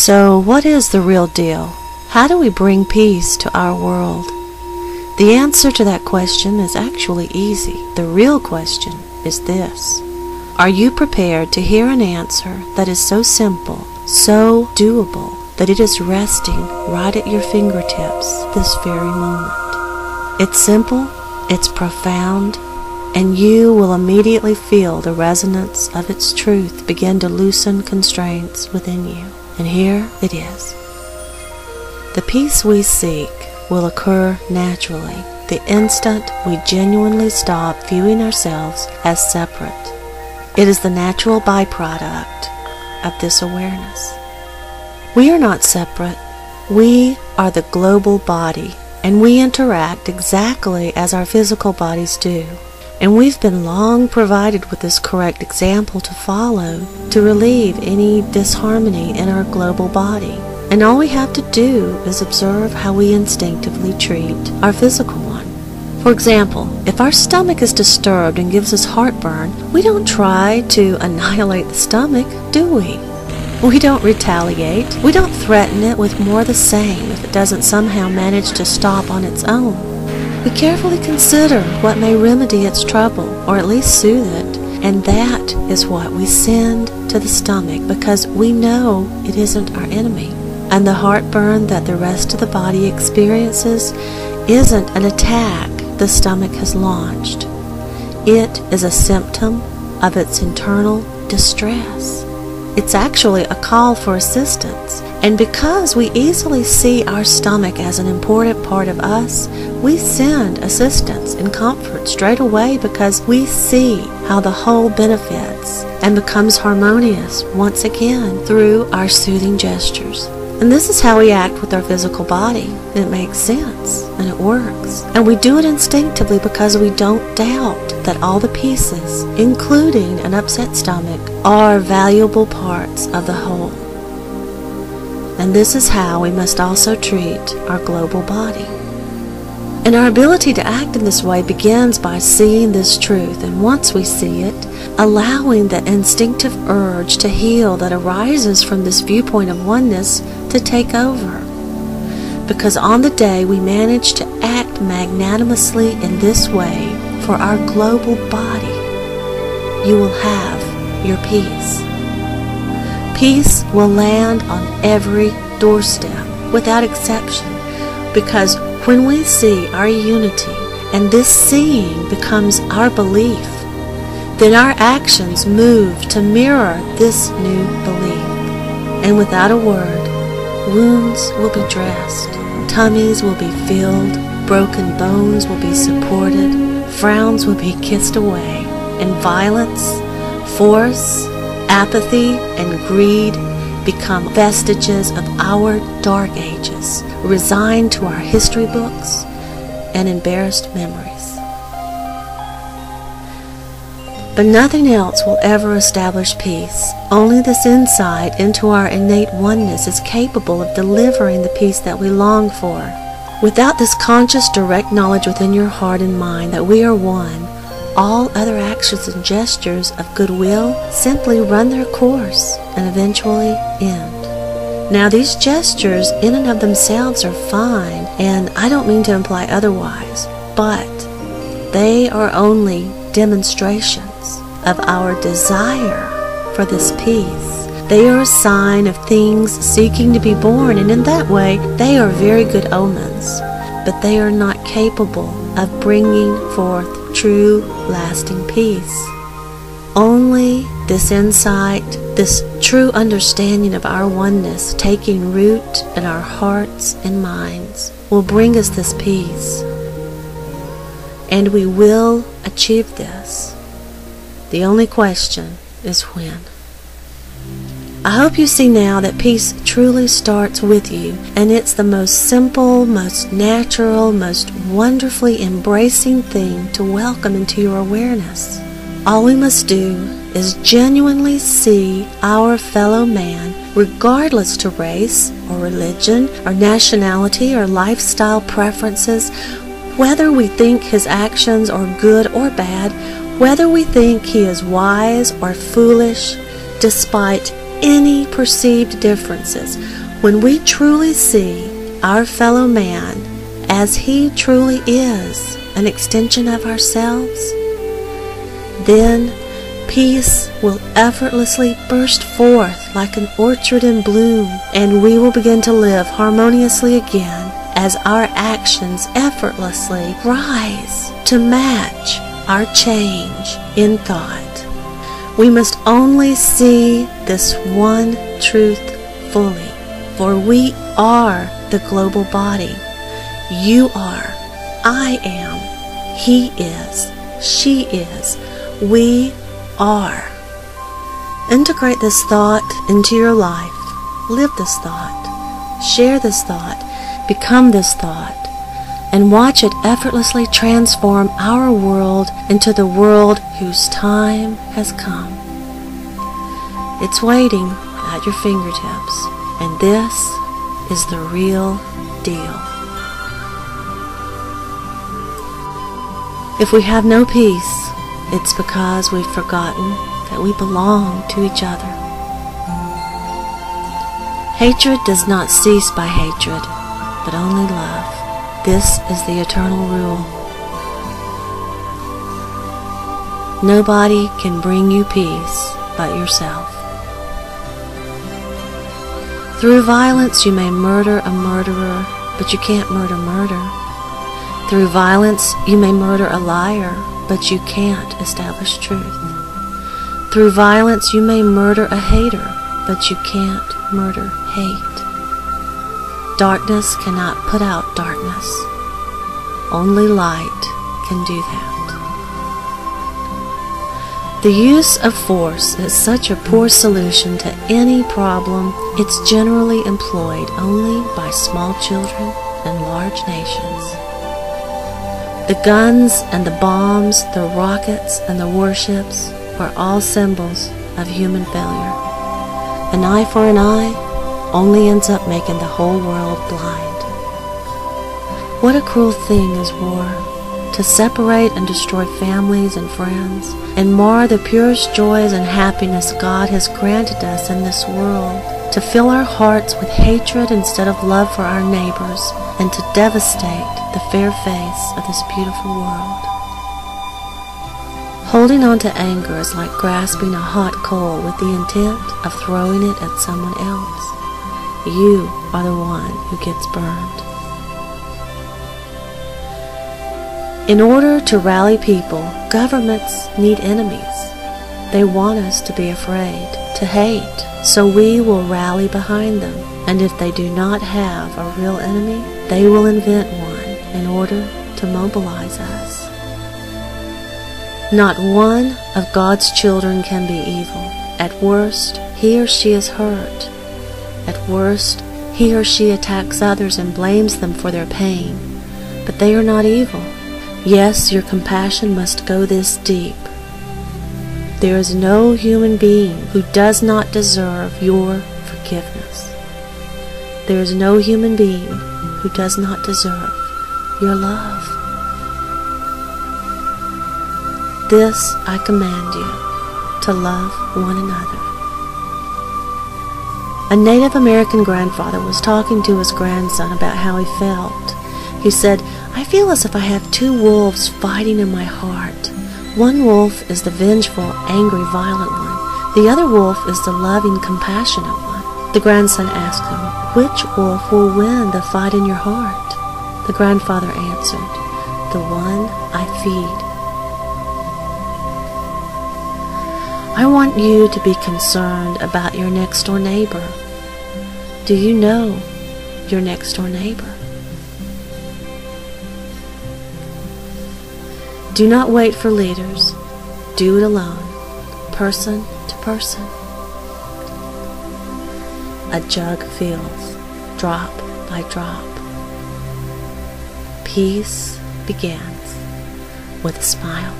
So, what is the real deal? How do we bring peace to our world? The answer to that question is actually easy. The real question is this: are you prepared to hear an answer that is so simple, so doable, that it is resting right at your fingertips this very moment? It's simple, it's profound, and you will immediately feel the resonance of its truth begin to loosen constraints within you. And here it is. The peace we seek will occur naturally the instant we genuinely stop viewing ourselves as separate. It is the natural byproduct of this awareness. We are not separate. We are the global body, and we interact exactly as our physical bodies do. And we've been long provided with this correct example to follow to relieve any disharmony in our global body. And all we have to do is observe how we instinctively treat our physical one. For example, if our stomach is disturbed and gives us heartburn, we don't try to annihilate the stomach, do we? We don't retaliate. We don't threaten it with more of the same if it doesn't somehow manage to stop on its own. We carefully consider what may remedy its trouble, or at least soothe it, and that is what we send to the stomach because we know it isn't our enemy. And the heartburn that the rest of the body experiences isn't an attack the stomach has launched. It is a symptom of its internal distress. It's actually a call for assistance. And because we easily see our stomach as an important part of us, we send assistance and comfort straight away because we see how the whole benefits and becomes harmonious once again through our soothing gestures. And this is how we act with our physical body. It makes sense, and it works. And we do it instinctively because we don't doubt that all the pieces, including an upset stomach, are valuable parts of the whole. And this is how we must also treat our global body. And our ability to act in this way begins by seeing this truth, and once we see it, allowing the instinctive urge to heal that arises from this viewpoint of oneness to take over. Because on the day we manage to act magnanimously in this way for our global body, you will have your peace. Peace will land on every doorstep without exception, because when we see our unity and this seeing becomes our belief, then our actions move to mirror this new belief. And without a word, wounds will be dressed, tummies will be filled, broken bones will be supported, frowns will be kissed away, and violence, force, apathy, and greed become vestiges of our dark ages, resigned to our history books and embarrassed memories. But nothing else will ever establish peace. Only this insight into our innate oneness is capable of delivering the peace that we long for. Without this conscious direct knowledge within your heart and mind that we are one, all other actions and gestures of goodwill simply run their course and eventually end. Now, these gestures in and of themselves are fine, and I don't mean to imply otherwise, but they are only demonstrations of our desire for this peace. They are a sign of things seeking to be born, and in that way, they are very good omens, but they are not capable of bringing forth true, lasting peace. Only this insight, this true understanding of our oneness taking root in our hearts and minds will bring us this peace. And we will achieve this. The only question is when. I hope you see now that peace truly starts with you, and it's the most simple, most natural, most wonderfully embracing thing to welcome into your awareness. All we must do is genuinely see our fellow man, regardless to race or religion or nationality or lifestyle preferences, whether we think his actions are good or bad, whether we think he is wise or foolish, despite any perceived differences, when we truly see our fellow man as he truly is, an extension of ourselves, then peace will effortlessly burst forth like an orchard in bloom, and we will begin to live harmoniously again as our actions effortlessly rise to match our change in thought. We must only see this one truth fully, for we are the global body. You are, I am, he is, she is, we are. Integrate this thought into your life. Live this thought. Share this thought. Become this thought. And watch it effortlessly transform our world into the world whose time has come. It's waiting at your fingertips, and this is the real deal. If we have no peace, it's because we've forgotten that we belong to each other. Hatred does not cease by hatred, but only love. This is the eternal rule. Nobody can bring you peace but yourself. Through violence you may murder a murderer, but you can't murder murder. Through violence you may murder a liar, but you can't establish truth. Through violence you may murder a hater, but you can't murder hate. Darkness cannot put out darkness. Only light can do that. The use of force is such a poor solution to any problem. It's generally employed only by small children and large nations. The guns and the bombs, the rockets and the warships are all symbols of human failure. An eye for an eye only ends up making the whole world blind. What a cruel thing is war, to separate and destroy families and friends, and mar the purest joys and happiness God has granted us in this world, to fill our hearts with hatred instead of love for our neighbors, and to devastate the fair face of this beautiful world. Holding on to anger is like grasping a hot coal with the intent of throwing it at someone else. You are the one who gets burned. In order to rally people, governments need enemies. They want us to be afraid, to hate, so we will rally behind them. And if they do not have a real enemy, they will invent one in order to mobilize us. Not one of God's children can be evil. At worst, he or she is hurt. At worst, he or she attacks others and blames them for their pain. But they are not evil. Yes, your compassion must go this deep. There is no human being who does not deserve your forgiveness. There is no human being who does not deserve your love. This I command you, to love one another. A Native American grandfather was talking to his grandson about how he felt. He said, "I feel as if I have two wolves fighting in my heart. One wolf is the vengeful, angry, violent one. The other wolf is the loving, compassionate one." The grandson asked him, "Which wolf will win the fight in your heart?" The grandfather answered, "The one I feed." I want you to be concerned about your next-door neighbor. Do you know your next-door neighbor? Do not wait for leaders. Do it alone, person to person. A jug fills, drop by drop. Peace begins with a smile.